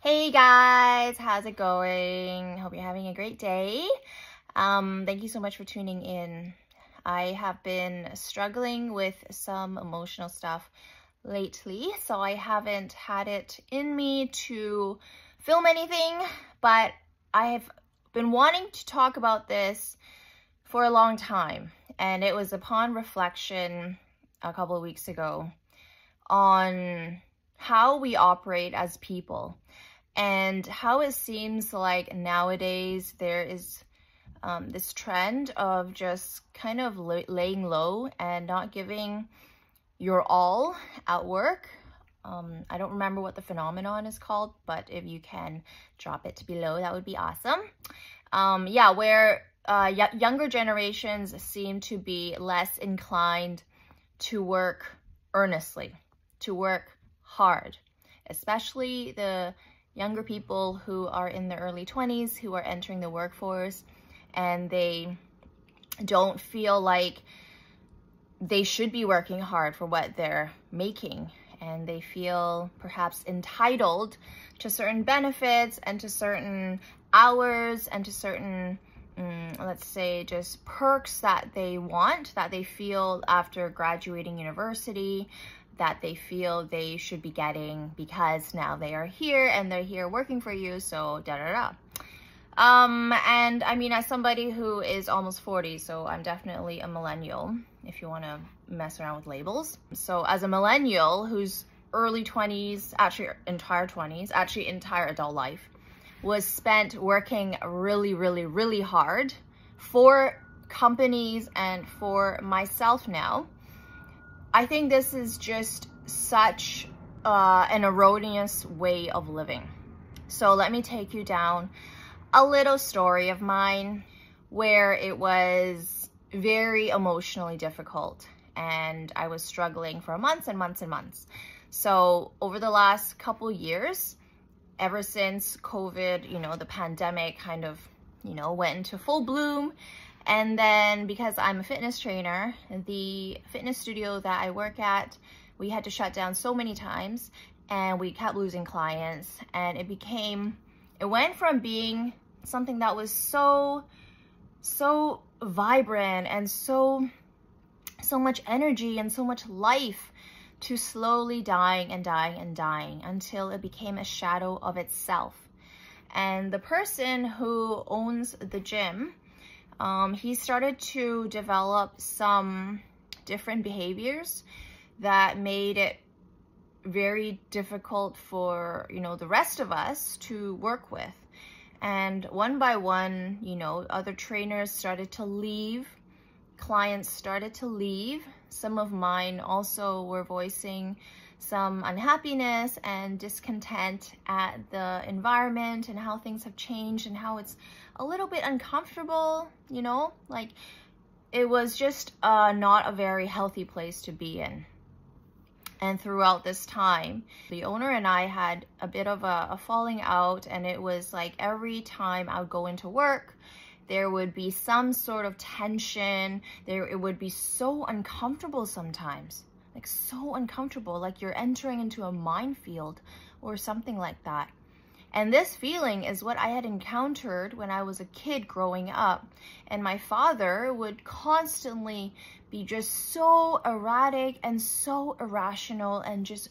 Hey guys, how's it going? Hope you're having a great day. Thank you so much for tuning in. I have been struggling with some emotional stuff lately, so I haven't had it in me to film anything, but I have been wanting to talk about this for a long time, and it was upon reflection a couple of weeks ago on how we operate as people. And how it seems like nowadays there is this trend of just kind of laying low and not giving your all at work. I don't remember what the phenomenon is called, but if you can drop it below, that would be awesome. Where younger generations seem to be less inclined to work earnestly, to work hard, especially the younger people who are in their early 20s, who are entering the workforce, and they don't feel like they should be working hard for what they're making, and they feel perhaps entitled to certain benefits and to certain hours and to certain let's say just perks that they want, that they feel after graduating university, that they feel they should be getting because now they are here and they're here working for you, so da-da-da. And I mean, as somebody who is almost 40, so I'm definitely a millennial, if you want to mess around with labels. So as a millennial whose early 20s, actually entire 20s, actually entire adult life, was spent working really hard for companies and for myself now, I think this is just such an erroneous way of living. So let me take you down a little story of mine where it was very emotionally difficult and I was struggling for months and months and months. So over the last couple years, ever since COVID, the pandemic kind of, went into full bloom. And then because I'm a fitness trainer, the fitness studio that I work at, we had to shut down so many times and we kept losing clients, and it went from being something that was so vibrant and so much energy and so much life to slowly dying until it became a shadow of itself. And the person who owns the gym, he started to develop some different behaviors that made it very difficult for, the rest of us to work with. And one by one, other trainers started to leave, clients started to leave. Some of mine also were voicing some unhappiness and discontent at the environment and how things have changed and how it's a little bit uncomfortable, like it was just not a very healthy place to be in. And throughout this time, the owner and I had a bit of a falling out, and it was like every time I would go into work, there would be some sort of tension. It would be so uncomfortable sometimes, like so uncomfortable, like you're entering into a minefield or something like that. And this feeling is what I had encountered when I was a kid growing up. And my father would constantly be just so erratic and so irrational and just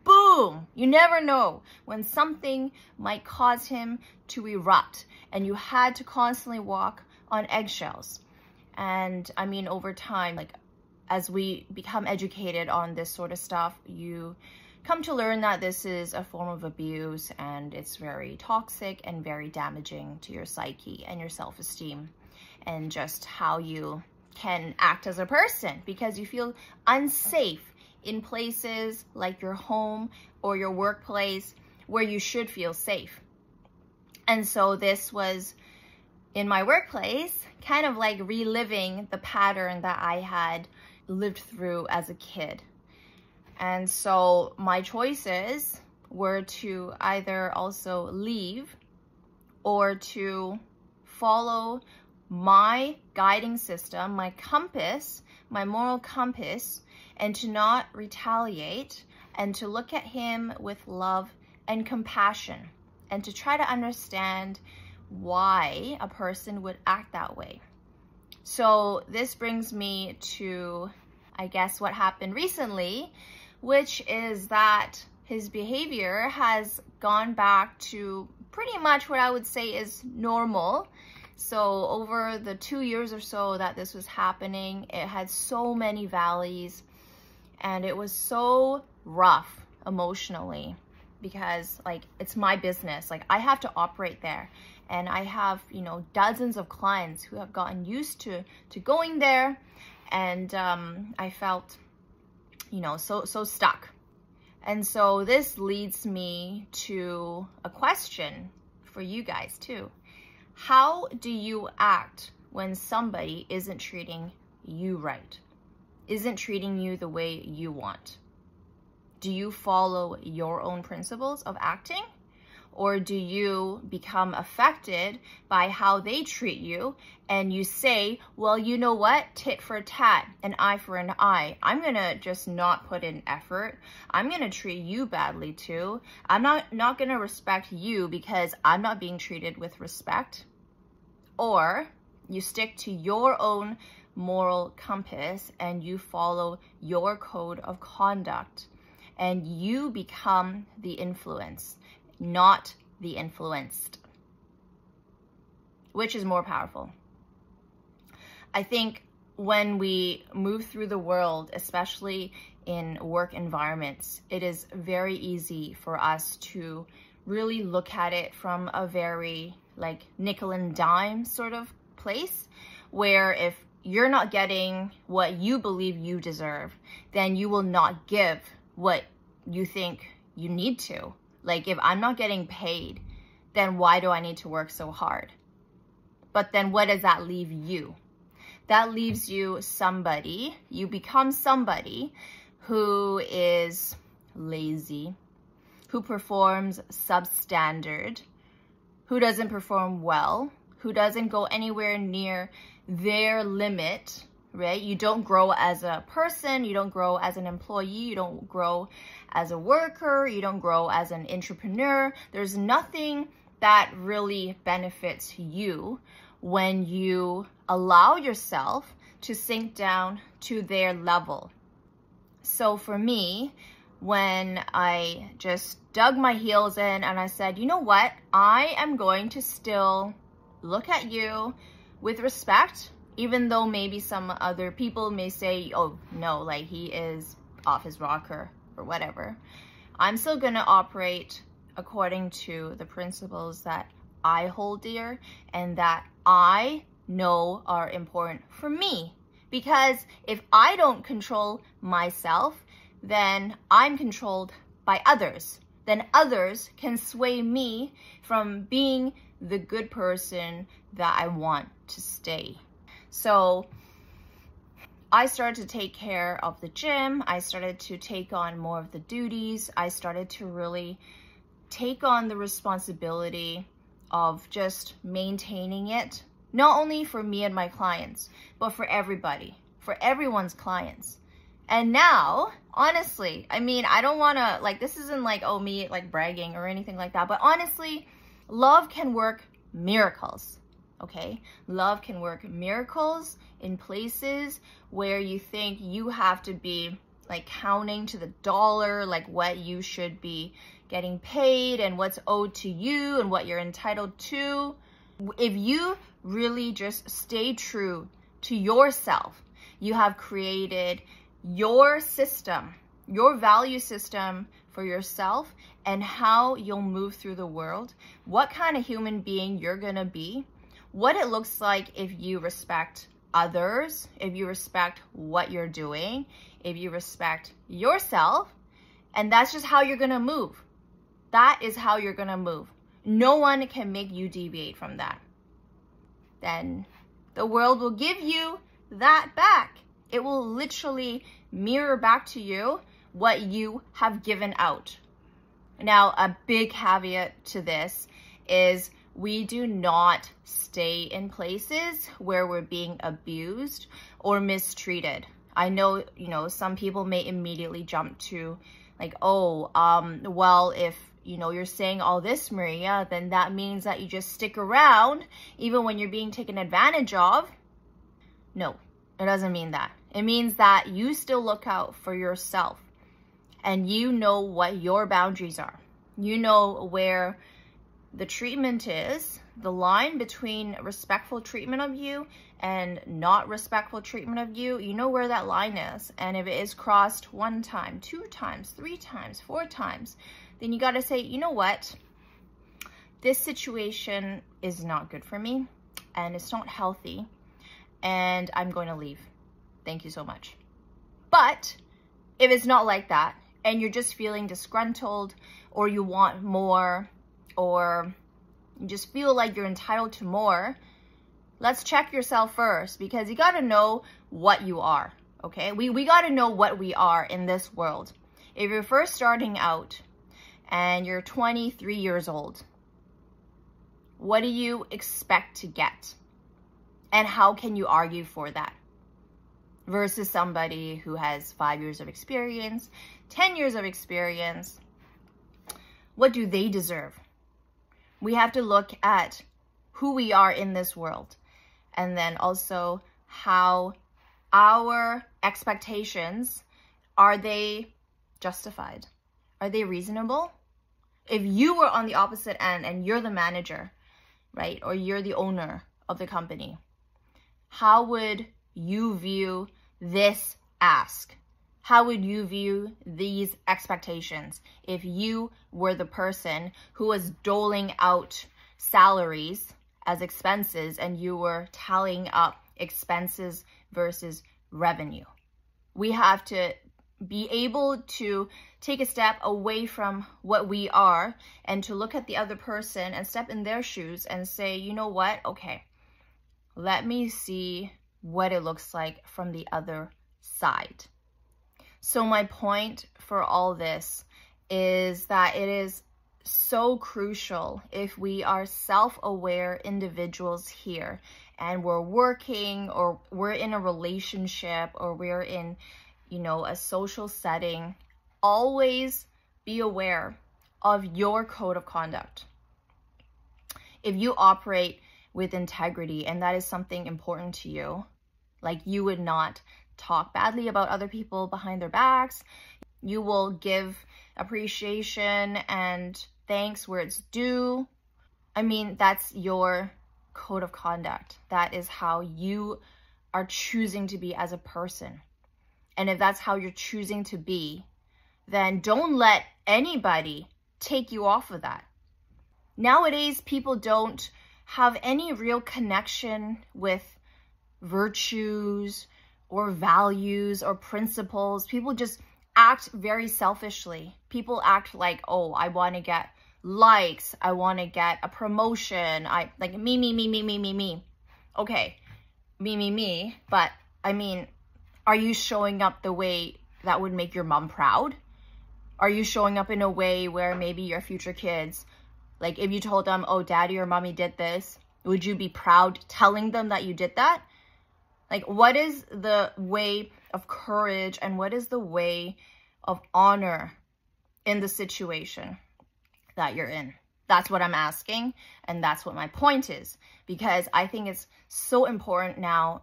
boom. You never know when something might cause him to erupt, and you had to constantly walk on eggshells. And I mean, over time, like as we become educated on this sort of stuff, you come to learn that this is a form of abuse, and it's very toxic and very damaging to your psyche and your self-esteem and just how you can act as a person, because you feel unsafe in places like your home or your workplace where you should feel safe. And so this was in my workplace, kind of like reliving the pattern that I had lived through as a kid. And so my choices were to either also leave or to follow my guiding system, my compass, my moral compass, and to not retaliate and to look at him with love and compassion, and to try to understand why a person would act that way. So this brings me to, I guess, what happened recently, which is that his behavior has gone back to pretty much what I would say is normal. So over the 2 years or so that this was happening, it had so many valleys, and it was so rough emotionally, because like, it's my business. Like, I have to operate there, and I have, you know, dozens of clients who have gotten used to going there, and I felt, you know, so stuck. And so this leads me to a question for you guys too. How do you act when somebody isn't treating you right? Isn't treating you the way you want? Do you follow your own principles of acting? Or do you become affected by how they treat you, and you say, well, you know what, tit for tat, an eye for an eye. I'm gonna just not put in effort. I'm gonna treat you badly too. I'm not gonna respect you because I'm not being treated with respect. Or you stick to your own moral compass and you follow your code of conduct, and you become the influence, not the influenced. Which is more powerful? I think when we move through the world, especially in work environments, it is very easy for us to really look at it from a very like nickel and dime sort of place, where if you're not getting what you believe you deserve, then you will not give what you think you need to. Like, if I'm not getting paid, then why do I need to work so hard? But then what does that leave you? That leaves you somebody, you become somebody who is lazy, who performs substandard, who doesn't perform well, who doesn't go anywhere near their limit, right? You don't grow as a person, you don't grow as an employee, you don't grow as a worker, you don't grow as an entrepreneur. There's nothing that really benefits you when you allow yourself to sink down to their level. So for me, when I just dug my heels in and I said, you know what, I am going to still look at you with respect, even though maybe some other people may say, oh no, like he is off his rocker or whatever. I'm still gonna operate according to the principles that I hold dear and that I know are important for me. Because if I don't control myself, then I'm controlled by others. Then others can sway me from being the good person that I want to stay. So I started to take care of the gym. I started to take on more of the duties. I started to really take on the responsibility of just maintaining it, not only for me and my clients, but for everybody, for everyone's clients. And now, honestly, I mean, I don't want to, like, this isn't like, oh, me, like, bragging or anything like that. But honestly, love can work miracles, okay? Love can work miracles in places where you think you have to be, like, counting to the dollar, like, what you should be getting paid and what's owed to you and what you're entitled to. If you really just stay true to yourself, you have created your system, your value system for yourself and how you'll move through the world, what kind of human being you're gonna be, what it looks like if you respect others, if you respect what you're doing, if you respect yourself, and that's just how you're gonna move. That is how you're gonna move. No one can make you deviate from that. Then the world will give you that back. It will literally mirror back to you what you have given out. Now, a big caveat to this is we do not stay in places where we're being abused or mistreated. I know, you know, some people may immediately jump to like, oh, well, if, you're saying all this, Maria, then that means that you just stick around even when you're being taken advantage of. No, it doesn't mean that. It means that you still look out for yourself and you know what your boundaries are. You know where the treatment is, the line between respectful treatment of you and not respectful treatment of you. You know where that line is. And if it is crossed 1 time, 2 times, 3 times, 4 times, then you got to say, you know what? This situation is not good for me and it's not healthy and I'm going to leave. Thank you so much. But if it's not like that and you're just feeling disgruntled or you want more or you just feel like you're entitled to more, let's check yourself first, because you got to know what you are, okay? We got to know what we are in this world. If you're first starting out and you're 23 years old, what do you expect to get? And how can you argue for that? Versus somebody who has 5 years of experience, 10 years of experience, what do they deserve? We have to look at who we are in this world, and then also how our expectations, are they justified? Are they reasonable? If you were on the opposite end and you're the manager, right, or you're the owner of the company, how would you view this ask? How would you view these expectations if you were the person who was doling out salaries as expenses and you were tallying up expenses versus revenue? We have to be able to take a step away from what we are and to look at the other person and step in their shoes and say, you know what? Okay, let me see what it looks like from the other side. So my point for all this is that it is so crucial, if we are self-aware individuals here and we're working or we're in a relationship or we're in, a social setting, always be aware of your code of conduct. If you operate with integrity and that is something important to you, like you would not talk badly about other people behind their backs. You will give appreciation and thanks where it's due. I mean, that's your code of conduct. That is how you are choosing to be as a person. And if that's how you're choosing to be, then don't let anybody take you off of that. Nowadays, people don't have any real connection with virtues or values or principles. People just act very selfishly. People act like, oh, I want to get likes. I want to get a promotion. Like me. Okay, me. But I mean, are you showing up the way that would make your mom proud? Are you showing up in a way where maybe your future kids, like if you told them, oh, daddy or mommy did this, would you be proud telling them that you did that? Like, what is the way of courage and what is the way of honor in the situation that you're in? That's what I'm asking, and that's what my point is, because I think it's so important now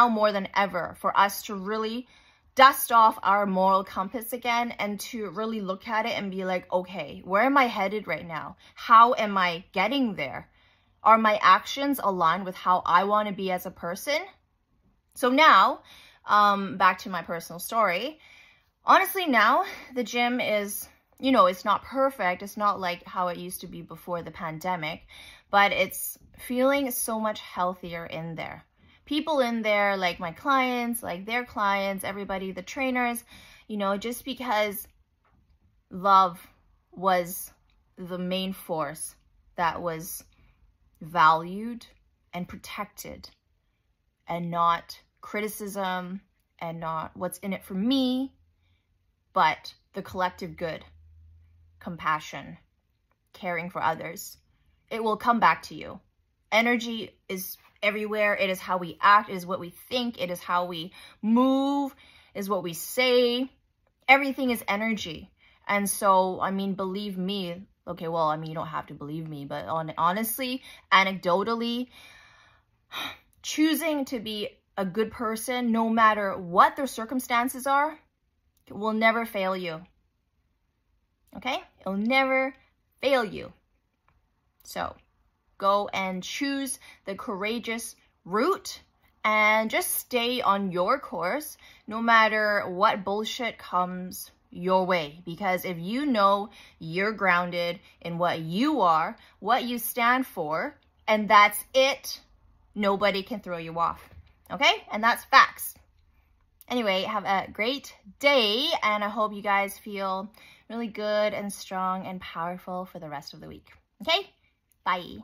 more than ever, for us to really dust off our moral compass again and to really look at it and be like, okay, where am I headed right now? How am I getting there? Are my actions aligned with how I want to be as a person? So now, back to my personal story. Honestly, now the gym is, it's not perfect. It's not like how it used to be before the pandemic, but it's feeling so much healthier in there. People in there, like my clients, like their clients, everybody, the trainers, just because love was the main force that was valued and protected, and not criticism and not what's in it for me, but the collective good, compassion, caring for others. It will come back to you. Energy is everywhere. It is how we act, it is what we think, it is how we move, it is what we say. Everything is energy. And so, I mean, believe me, Okay, well, I mean, you don't have to believe me, but honestly, anecdotally, choosing to be a good person, no matter what their circumstances are, will never fail you. Okay? It'll never fail you. So go and choose the courageous route and just stay on your course no matter what bullshit comes your way. Because if you know you're grounded in what you are, what you stand for, and that's it, nobody can throw you off. Okay? And that's facts. Anyway, have a great day, and I hope you guys feel really good and strong and powerful for the rest of the week. Okay? Bye.